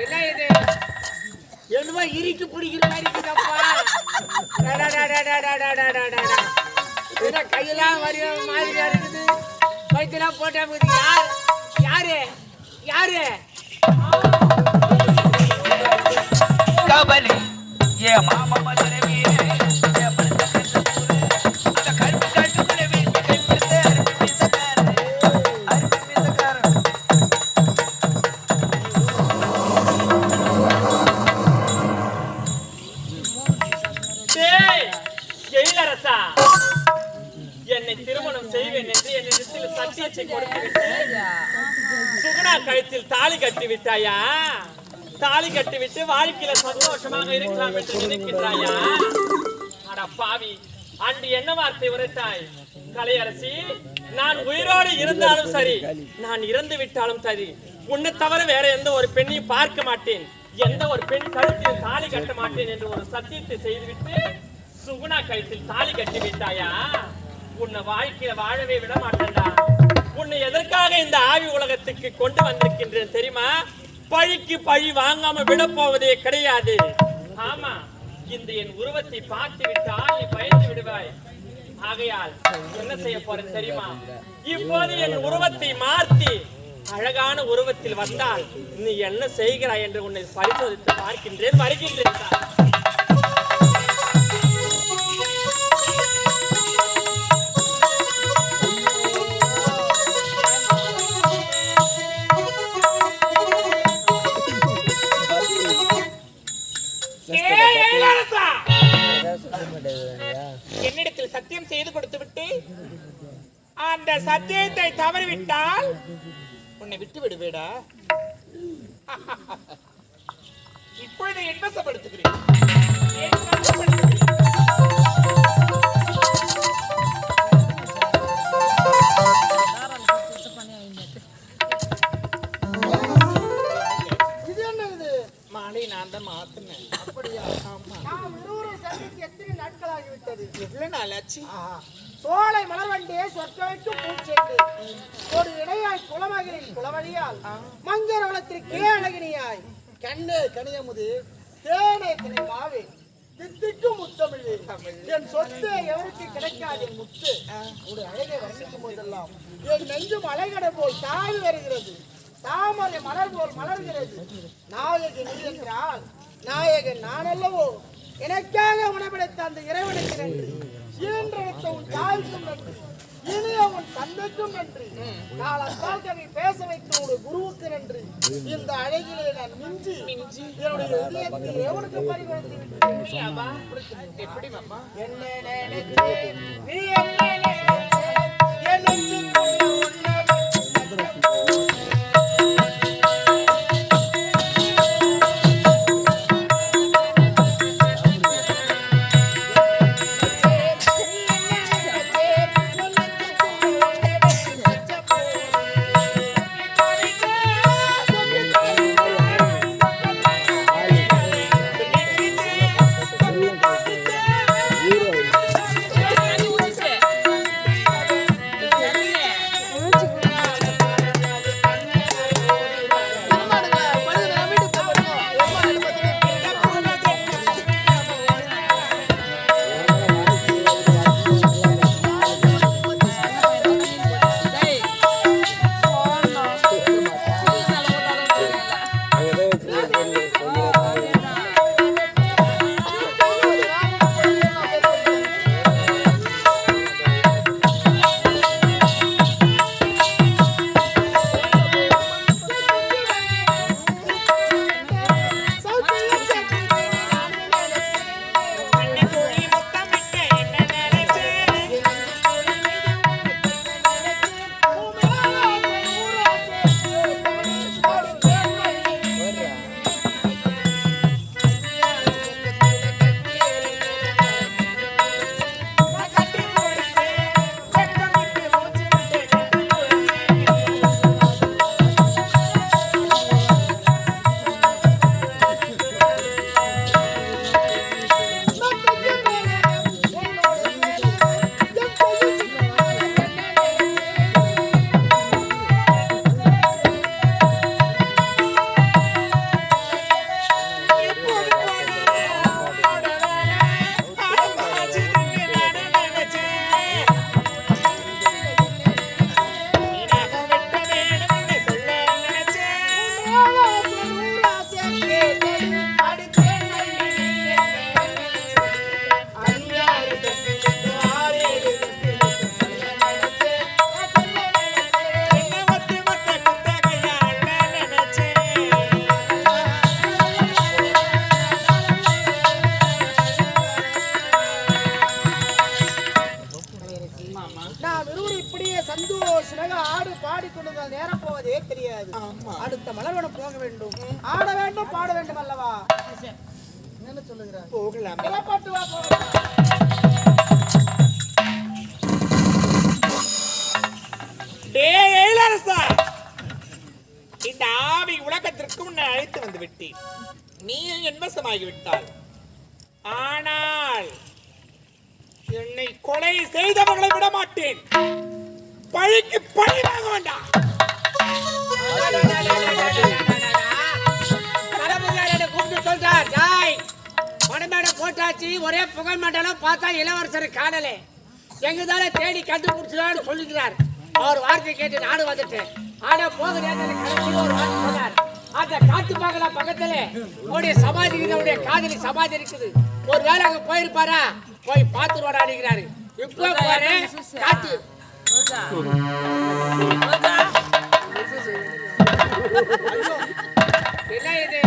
என்ன இது என்னமோ இரிக்கு பிடிக்கிற மாதிரி இருக்குதப்பா. என்ன கையெல்லாம் வரிய மாதிரியா இருக்குது, வயிற்றுலாம் போட்டா யார் யாரு யாரு கபலி ஏ மாமா மதுரை வீரே என்னை திருமணம் செய்வேன் என்று என்னிடத்தில் சத்தியத்தை கொடுத்து விட்டேன். சுகுணா கழுத்தில் தாலி கட்டி விட்டாயா? தாலி கட்டி விட்டு வாழ்க்கையில சந்தோஷமாக இருக்கலாம் என்று நினைக்கின்றாயா? அட பாவி, அன்று என்ன வார்த்தை உரைத்தாய்? கலையரசி, நான் உயிரோடு இருந்தாலும் சரி, நான் இறந்து விட்டாலும் சரி, உன்னை தவிர வேற எந்த ஒரு பெண்ணையும் பார்க்க மாட்டேன், எந்த ஒரு பெண் கழுத்தில் தாலி கட்ட மாட்டேன் என்று ஒரு சத்தியத்தை செய்துவிட்டு சுகுணா கழுத்தில் தாலி கட்டி விட்டாயா? உன்னை வாழ்க்கையில வாழவே விட மாட்டேன்டா. உன்னை எதற்காக இந்த ஆவி உலகத்துக்கு கொண்டு வந்திருக்கின்றேன் தெரியுமா? பழிக்கு பழி வாங்காம விட போவதே கிடையாது. ஆமா, இந்த என் உருவத்தை பார்த்து விட்டால் நீ பயந்து விடுவாய். ஆகையால் என்ன செய்ய போறேன் தெரியுமா? இப்போது என் உருவத்தை மாற்றி அழகான உருவத்தில் வந்தால் நீ என்ன செய்கிறாய் என்று உன்னை பரிசோதித்து பார்க்கின்றேன், வருகின்றேன். என்னிடத்தில் சத்தியம் செய்து கொடுத்து விட்டு அந்த சத்தியத்தை தவறிவிட்டால் உன்னை விட்டு விடுவேடா. இப்பொழுது என்வசப்படுத்துகிறேன். மாலை நான் தான் மாத்தினேன். அப்படியா? எத்தனை நாட்கள் ஆகிவிட்டது? எவ்வளவு நாள் ஆச்சு? சோலை மலர்வண்டே சொற்கைக்கும் பூச்சென்று ஒரு இடையாய் குளமகிரில் குளவழியால் மஞ்சள் வளத்திற்கே அழகினியாய் கண்ணே கனியமுது தேனே கிணைமாவே தித்திக்கும் முத்தமிழ் என் சொத்து எவருக்கு கிடைக்காது முத்து. ஒரு அழகை வர்ணிக்கும் போதெல்லாம் என் நெஞ்சும் அலைகடை போல் தாவி வருகிறது, தாமரை மலர் போல் மலர்கிறது. நாயகன் நீ என்றால் நாயகன் நான் அல்லவோ? எனக்காக உணவெடுத்த அந்த இறைவனுக்கு நன்றி, ஈன்றெடுத்த உன் தாய்க்கும் நன்றி, இனிய உன் தந்தைக்கும் நன்றி, நாளத்தால் கவி பேச வைத்த ஒரு குருவுக்கு நன்றி. இந்த அழகிலே நான் மிஞ்சி என்னுடைய இதயத்தில் எவனுக்கு பரிவர்த்தி எப்படி மாமா? என்ன நினைச்சே நீ என்ன போவதே தெரியாது. அடுத்த மலர்வனம் போக வேண்டும், ஆட வேண்டும், பாட வேண்டும் அல்லவா? என்ன சொல்லுகிறார்? போகலாம். புறப்பட்டு வா, போகலாம். இந்த ஆவி உலகத்திற்கு உன்னை அழைத்து வந்து விட்டேன். நீ என் வசமாகிவிட்டாள். ஆனால் என்னை கொலை செய்தவர்களை விட மாட்டேன். பழிக்கு பழி வாங்க வேண்டாம். கூப்பிட்டு சொல்றார், மணமேடை போட்டாச்சு, ஒரே புகழ் மண்டலம் பார்த்தா இளவரசரை காணலே, எங்கதால தேடி கண்டுபிடிச்சான்னு சொல்லுகிறார். அவர் வார்த்தை கேட்டு நாடு வந்துட்டேன். ஆனா போக நேரத்தில் கடைசியில் ஒரு வார்த்தை சொன்னார். அந்த காட்டு பகலா பக்கத்துல உடைய சமாதி இருக்குது, உடைய காதலி சமாதி இருக்குது. ஒரு வேளை அங்க போயிருப்பாரா, போய் பார்த்து வராடுகிறாரு. இப்போ பாரு காட்டு என்ன இது,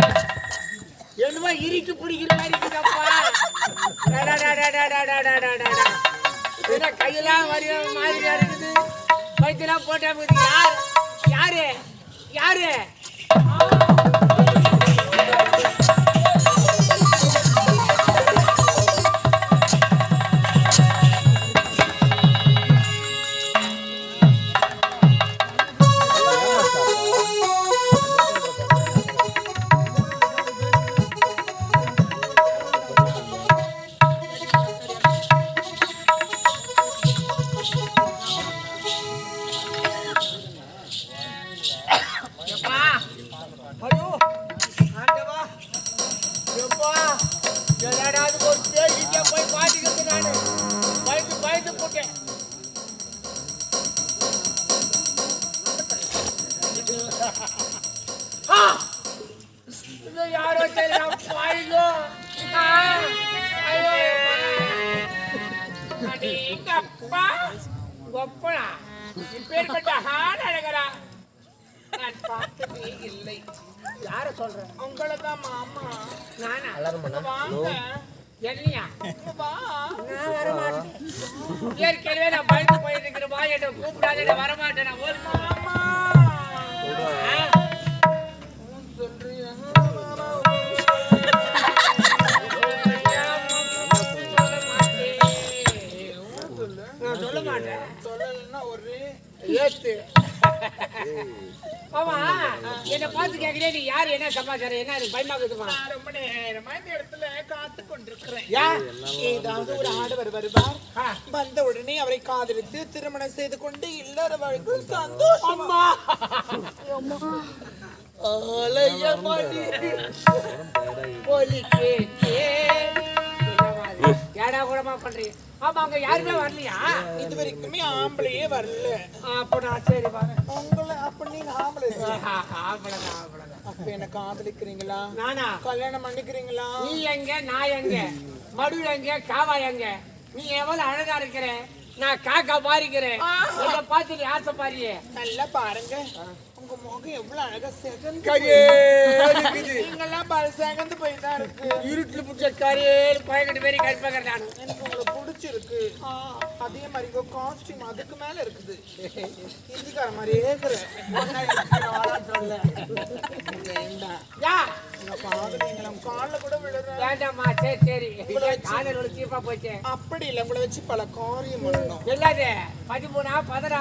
என்னமோ இரிக்கு பிடிக்கிற மாதிரி இருக்குதப்பா. கையெல்லாம் மாதிரியா இருக்குது, வயிற்றுலாம் போட்டா யார் யாரு யாரு? யாரோ இப்பேற்பட்ட ஹான் அழகரா நான் பார்த்ததே இல்லை. யார சொல்றேன்? உங்களை தான் மாமா. நானா? வாங்க. என்னையா? வா. நான் வர மாட்டேன். ஏற்கனவே நான் பயந்து போயிருக்கிறேன். வா, என்ன கூப்பிடாதே, நான் வர மாட்டேன். நான் ஒரு மாமா சொல்றியா? சொல்ல மாட்டேன். சொல்லலன்னா ஒரு ஏத்து. ஆமா, என்ன பார்த்து கேக்குறேன், நீ யாரு, என்ன சமாச்சாரம், என்ன எனக்கு பயமா இருக்குதுமா? நான் ரொம்ப நேரமா இந்த இடத்துல காத்து கொண்டிருக்கிறேன். ஏதாவது ஒரு ஆடவர் வருவார், வந்த உடனே அவரை காதலித்து திருமணம் செய்து கொண்டு இல்லற வாழ்க்கை சந்தோஷம். ஏடா கூடமா பண்றீங்க? ஆமா, அங்க யாருமே வரலையா? இது வரைக்குமே ஆம்பளையே வரல. அப்ப நான் சரி வரேன். உங்களை அப்ப நீங்க ஆம்பளை ஆம்பளைதான். அப்ப என்ன காதலிக்கிறீங்களா? நானா? கல்யாணம் பண்ணிக்கிறீங்களா? நீ எங்க, நான் எங்க, மடு எங்க, காவா எங்க? நீ எவ்வளவு அழகா இருக்கிற, நான் காக்கா பாரிக்கிறேன். என்ன பார்த்து நீ ஆசை பாரியே. நல்லா பாருங்க, உங்க முகம் எவ்வளவு அழகா செகந்து நீங்கெல்லாம் செகந்து போய் தான் இருக்கு. இருட்டுல பிடிச்ச கரையேன்னு பயக்கட்டு மாரி கழிப்பாங்க. நான் எனக்கு உங்களை பிடிச்சிருக்கு. அதே மாதிரி உங்க காஸ்டியூம் அதுக்கு மேல இருக்குது. ஹிந்திக்கார மாதிரியே இருக்கிறேன். காலில் கூட விழுறேன். வேண்டாமா? சரி சரி, காதல் ஒரு சீப்பா போச்சு. அப்படி இல்லை, உங்களை வச்சு பல காரியம் பண்ணணும். எல்லாது 13 16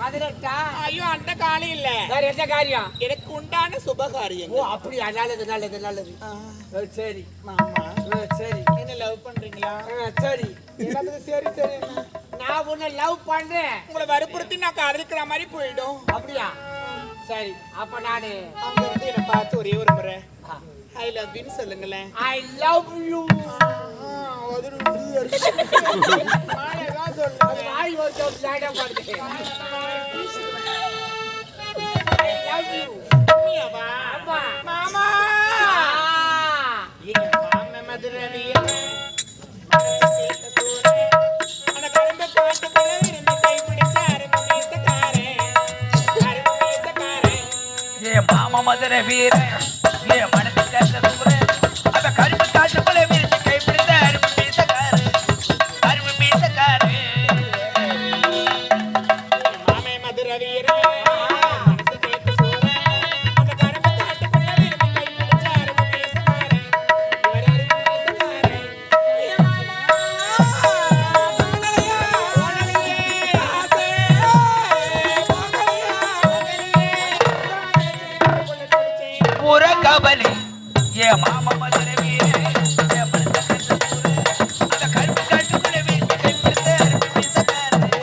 18. ஐயோ, அந்த காலம் இல்ல, வேற எந்த காரியம்? எனக்கு உண்டான சுபகாரியம். ஓ அப்படி, நல்லது நல்லது நல்லது. சரி மாமா, சரி. என்ன லவ் பண்றீங்களா? சரி. சரி சரி. நான் உன்னை லவ் பண்றேன். உங்களை வற்புறுத்தி நான் காதலிக்கிற மாதிரி போயிடும். அப்படியா? சரி, அப்ப நானு அங்க வந்து என்ன பார்த்து ஒரே ஒரு முறை ஐ லவ் யூ சொல்லுங்களேன். ஐ லவ் யூ. வாய் ஒரு ஜோக் லைடா பண்ணுது. I love you. நீவா? அப்பா மாமா. ஏ மாமா மதுரவியே. அன கரும்பு காட்டுக்குள்ள இருந்து கை பிடிச்ச அருமை மீசக்காரே. அருமை மீசக்காரே. ஏ மாமா மதுரை வீர, ஏ மனசு கேட்ட தூர, அத கரும்பு காட்டுக்குள்ள இருந்து கை பிடிச்ச அருமை மீசக்காரே. அருமை மீசக்காரே. மாமே மதுரவியே. மனசு கேட்ட ஊர கபலி ஏ மாமா மதுரை வீரே ஏ மனசு அந்த கருப்பு காட்டுக்குள்ள வீட்டு கைப்பிடித்த அருமை மீசக்காரன்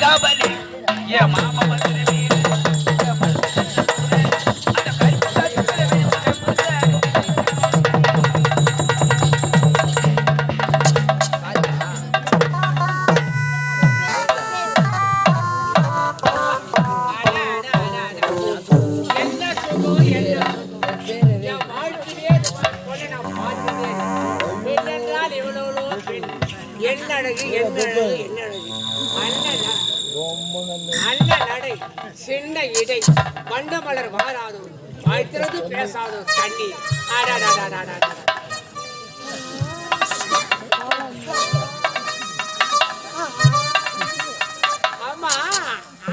கபலி ஏ மாமா மதுரை வீரே ஏ மனசு அந்த கருப்பு காட்டுக்குள்ள வீட்டு கைப்பிடித்த என்ன சுகம் என்ன என் வாழ்க்கையிலே இந்த மாதிரி பொண்ணை நான் பார்த்ததே இல்லை. பெண் என்றால் எவ்வளவோ பெண். என்ன அழகு என்ன அழகு என்ன அழகு நல்ல நடை சின்ன இடை வண்டமலர் வாராதோ வாழ்த்துறது பேசாதோ கண்ணி ஆமா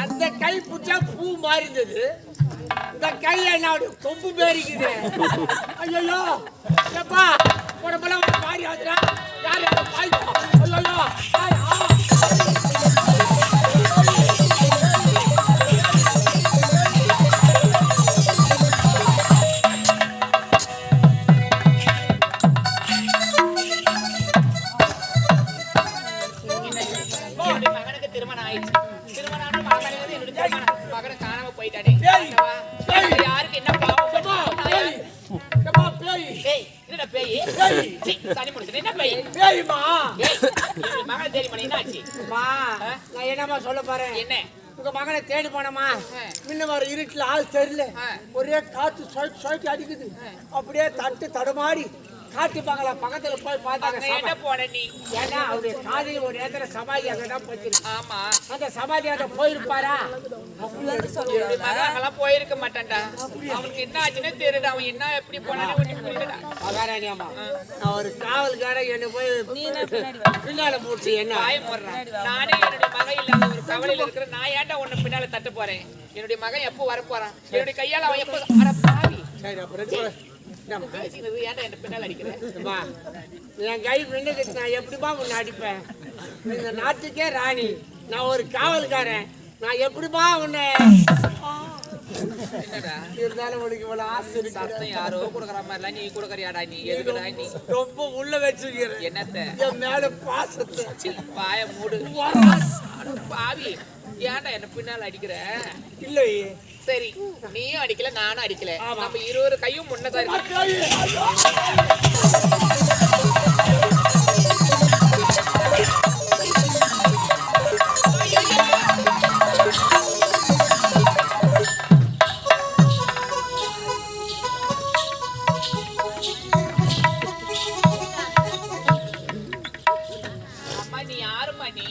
அந்த கை புச்சா பூ மாறிந்தது இந்த கை என்ன கொம்பு மாறிக்குது ஐயோ எப்பா உடம்பெல்லாம் மாறி ஆகுதுடா யாரு ஐயோ திருமணம் ஆயிடுச்சு. திருமணம் ஆன மகனை காணாம போயிட்டானே. யாருக்கு என்ன பாவம் பண்ணோம்? என்னடா பேய்? சனி முடிச்சு என்ன பேய்? மகனை தேடி பண்ண என்ன ஆச்சு? நான் என்னமா சொல்ல போறேன்? என்ன உங்க மகனை தேடி போனோமா முன்ன வர இருட்டுல ஆள் தெரியல ஒரே காத்து சொயிட்டு அடிக்குது அப்படியே தட்டு தடுமாறி காட்டு பங்களா பக்கத்துல போய் பார்த்தாங்க. என்ன போன நீ? ஏன்னா அவருடைய காதையில் ஒரு நேரத்துல சமாதி அங்கதான் போயிருக்கு. ஆமா அந்த சமாதி அங்க போயிருப்பாரா? அங்கெல்லாம் போயிருக்க மாட்டான்டா. அவனுக்கு என்ன ஆச்சுன்னு தெரியல. அவன் என்ன எப்படி போனானே ஒண்ணு புரியலடா. மகாராணி அம்மா நான் ஒரு காவல்கார என்ன போய் பின்னால போச்சு என்ன பாயம் போடுறான். நானே என்னுடைய மகன் இல்லாத ஒரு கவலையில இருக்கிற நான் ஏன்டா உன்னை பின்னால தட்ட போறேன்? என்னுடைய மகன் எப்போ வர போறான்? என்னுடைய கையால அவன் எப்போ பாவி சரி அப்புறம் பேசிக்கிறது ஏன்டா என்ன பின்னால அடிக்கிறேன்? என் கை பின்னுக்கு நான் எப்படிப்பா உன்னை அடிப்பேன்? இந்த நாட்டுக்கே ராணி நான் ஒரு காவல்காரன் நான் எப்படிப்பா உன்னை என்னடா இருந்தாலும் உனக்கு இவ்வளவு ஆசை இருக்கு. சத்தம் யாரோ கொடுக்குற மாதிரில நீ கொடுக்குறியாடா? நீ எதுக்குடா நீ ரொம்ப உள்ள வச்சிருக்கிறேன் என்னத்த என் மேல பாசத்தை பாய மூடு பாவி. ஏன்டா என்ன பின்னால அடிக்கிற? இல்லையே சரி நீயும் அடிக்கல நானும் அடிக்கல. நம்ம இருவரு கையும் முன்னதான் இருக்கு. அம்மா நீ யாரும்மா? நீ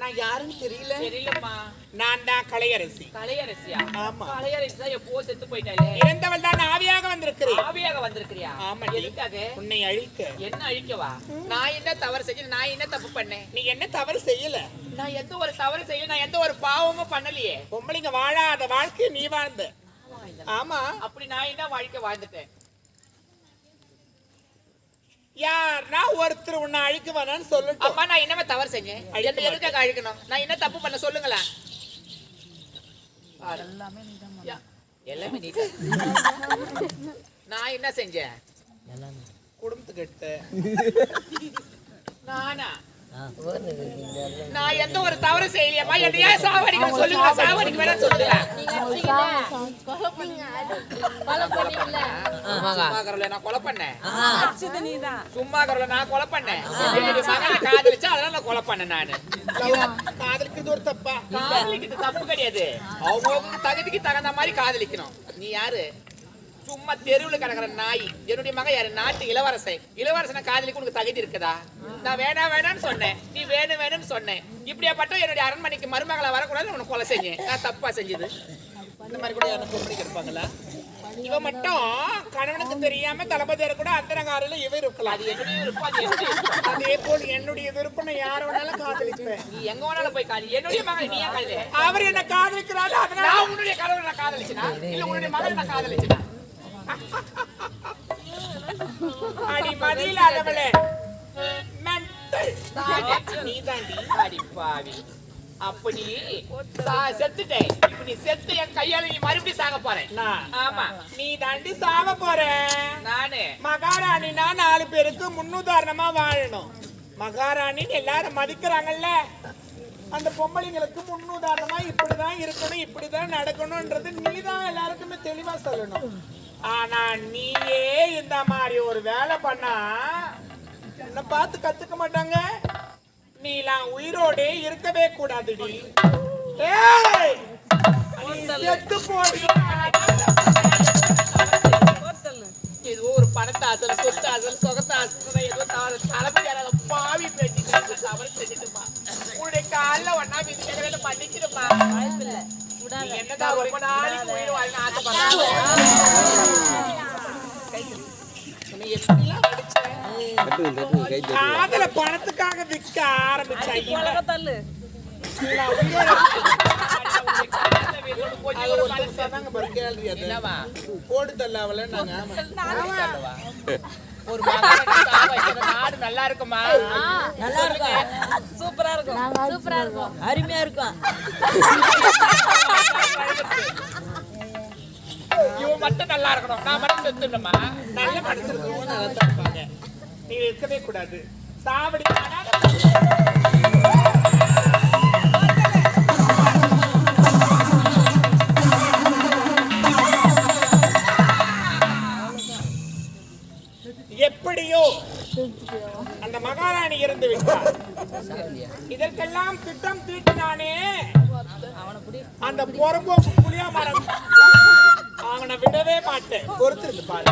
நான் யாருன்னு தெரியல. தெரியலம்மா. நான் தான் கலையரசி. கலையரசியா? ஆமா. கலையரசி தான் எப்போ செத்து போயிட்டாலே. இறந்தவள் தான் ஆவியாக வந்திருக்கிறேன். ஆவியாக வந்திருக்கிறியா? ஆமா. எதுக்காக? உன்னை அழிக்க. என்ன அழிக்கவா? நான் என்ன தவறு செஞ்சு நான் என்ன தப்பு பண்ணேன்? நீ என்ன தவறு செய்யல. நான் எந்த ஒரு தவறு செய்யல. நான் எந்த ஒரு பாவமும் பண்ணலையே. பொம்பளைங்க வாழாத வாழ்க்கை நீ வாழ்ந்த. ஆமா. அப்படி நான் என்ன வாழ்க்கை வாழ்ந்துட்டேன்? யார்னா ஒருத்தர் உன்னை அழிக்க வேணான்னு சொல்லட்டும். அம்மா நான் என்னமே தவறு செஞ்சேன்? என்ன எதுக்காக அழிக்கணும்? நான் என்ன தப்பு பண்ண சொல்லுங்களா? எல்லாமே நீ நான் என்ன செஞ்சேன்? குடும்பத்துக்கு எடுத்த நானா? நான் எந்த ஒரு தவறு செய்யலையம்மா. என்ன ஏன் சாவடிக்க சொல்லுங்க? சாவடிக்க வேணா சொல்லுங்க. சும்மாக்கறல நான் கொலை பண்ணேன். சும்மாக்கறல நான் கொலை பண்ணேன். என்னுடைய மகனை காதலிச்சு அதனால நான் கொலை பண்ணேன். நானு காதலிக்கிறது ஒரு தப்பா? காதலிக்கிறது தப்பு கிடையாது. அவங்க தகுதிக்கு தகுந்த மாதிரி காதலிக்கணும். நீ யாரு? சும்மா தெருவுல கிடக்குற நாய். என்னுடைய மகன் யாரு? நாட்டு இளவரசன். இளவரசனை காதலிக்கு உனக்கு தகுதி இருக்குதா? நான் வேணாம்னு சொன்னேன், நீ வேணும்னு சொன்னேன். இப்படியாப்பட்ட என்னுடைய அரண்மனைக்கு மருமகளை வரக்கூடாது உனக்கு கொலை செஞ்சேன். நான் தப்பா செஞ்சது. இந்த மாதிரி கூட யாரும் பொம்பளை இருப்பாங்களா? இவ மட்டும் கணவனுக்கு தெரியாம தளபதியார் கூட அத்தனகாரில இவ இருக்கலாம். அது என்னுடைய விருப்பம், அது என்னுடைய இஷ்டம். அதே போல் என்னுடைய விருப்பம் யார வேணாலும் காதலிப்பேன். நீ எங்க வேணாலும் போய் காதலி. என்னுடைய மகன் நீ ஏன் காதலி? அவர் என்ன காதலிக்கிறாரு, அதனால நான் உன்னுடைய கணவனை நான் காதலிச்சனா இல்ல உன்னுடைய மகனை நான் காதலிச்சனா? அடி மதியில்லாதவளே, மெண்டல் நீ தாண்டி. அடி பாவி. அப்ப நீ செத்துட்டே. இப்ப நீ செத்து என் கையால நீ மறுபடியும் சாக போறேன். ஆமா, நீ தாண்டி சாவ போற. நானு மகாராணினா 4 பேருக்கு முன்னுதாரணமா வாழணும். மகாராணின்னு எல்லாரும் மதிக்கிறாங்கல்ல, அந்த பொம்பளைங்களுக்கு முன்னுதாரணமா இப்படிதான் இருக்கணும், இப்படிதான் நடக்கணும்ன்றது நீதான் எல்லாருக்குமே தெளிவா சொல்லணும். ஆனா நீயே இந்த மாதிரி ஒரு வேலை பண்ணா என்ன பார்த்து கத்துக்க மாட்டாங்க. நீலாம் உயிரோடே இருக்கவே கூடாதுடி. ஏய், நீ செத்து போடி. ஏதோ ஒரு பணத்தை அசல், சொத்து அசல், சொகத்தை அசல், ஏதோ தலைமையான பாவி பேட்டி தவறு செஞ்சுட்டுமா. உன்னுடைய காலில் ஒன்னா விதிக்கிறத பண்ணிக்கிறமா. நீ என்னதான் ரொம்ப நாளைக்கு உயிர் வாழ ஆசைப்படுற? நீ எப்படிலாம் அடிச்ச? காதல பணத்துக்காக விற்க ஆரம்பிச்ச போட்டு தள்ளாவல ஒரு நாடு நல்லா இருக்குமா? நல்லா இருக்கும், சூப்பரா இருக்கும், சூப்பரா இருக்கும், அருமையா இருக்கும். இவன் மட்டும் நல்லா இருக்கணும், நான் மட்டும் செத்துடணுமா? நல்ல மனுஷன் நல்லா இருப்பாங்க. நீ இருக்கவே கூடாது. சாவடி எப்படியோ அந்த மகாராணி இறந்து விட்டார். இதற்கெல்லாம் திட்டம் தீட்டினானே அந்த பொறம்போக்கு புளியா மரம், அவனை விடவே மாட்டேன். பொறுத்திருந்து பாரு.